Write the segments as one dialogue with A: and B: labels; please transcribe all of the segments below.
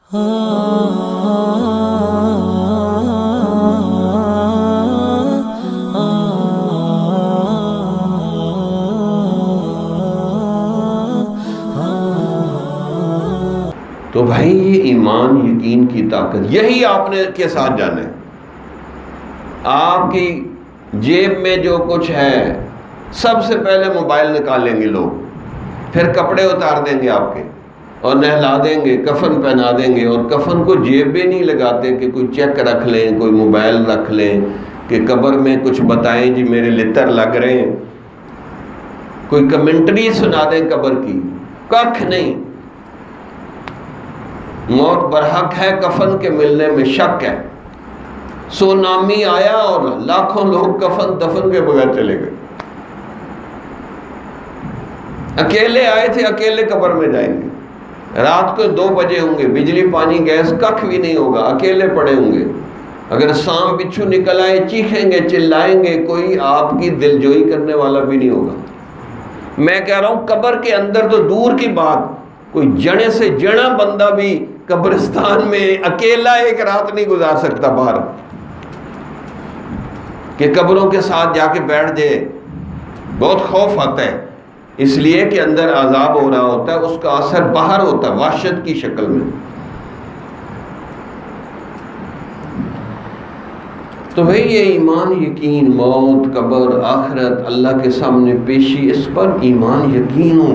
A: تو بھائی یہ ایمان یقین کی طاقت، یہی آپ نے کے ساتھ جانا ہے۔ آپ کی جیب میں جو کچھ ہے سب سے پہلے موبائل نکالیں گے لوگ، پھر کپڑے اتار دیں گے آپ کے اور نہلا دیں گے، کفن پہنا دیں گے، اور کفن کو جیب میں نہیں لگاتے کہ کوئی چیک رکھ لیں، کوئی موبائل رکھ لیں کہ قبر میں کچھ بتائیں جی میرے لتر لگ رہے ہیں، کوئی کمنٹری سنا دیں قبر کی، ککھ نہیں۔ موت برحق ہے، کفن کے ملنے میں شک ہے۔ سونامی آیا اور لاکھوں لوگ کفن دفن کے بغیر چلے گئے، اکیلے آئے تھے، اکیلے قبر میں جائیں گے۔ رات کو 2 بجے ہوں گے، بجلی پانی گیس ککھ بھی نہیں ہوگا، اکیلے پڑے ہوں گے۔ اگر سانپ بچھو نکل آئے چیخیں گے، چلائیں گے، کوئی آپ کی دلجوئی کرنے والا بھی نہیں ہوگا۔ میں کہہ رہا ہوں قبر کے اندر تو دور کی بات، کوئی جڑے سے جڑا بندہ بھی قبرستان میں اکیلا ایک رات نہیں گزار سکتا باہر، کہ قبروں کے ساتھ جا کے بیٹھ جائے۔ بہت خوف آتا ہے، اس لیے کہ اندر عذاب ہو رہا ہوتا ہے، اس کا اثر باہر ہوتا ہے وحشت کی شکل میں۔ تو بھئی یہ ایمان یقین، موت، قبر، آخرت، اللہ کے سامنے پیشی، اس پر ایمان یقین ہو،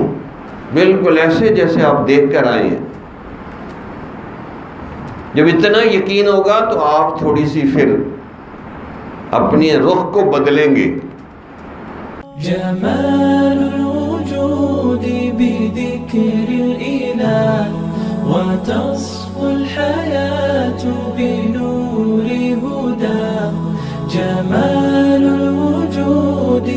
A: بالکل ایسے جیسے آپ دیکھ کر آئے ہیں۔ جب اتنا یقین ہوگا تو آپ تھوڑی سی پھر اپنی رخ کو بدلیں گے۔
B: جمال الوجود بذكر الإله وتصفو الحياة بنور هداه، جمال الوجود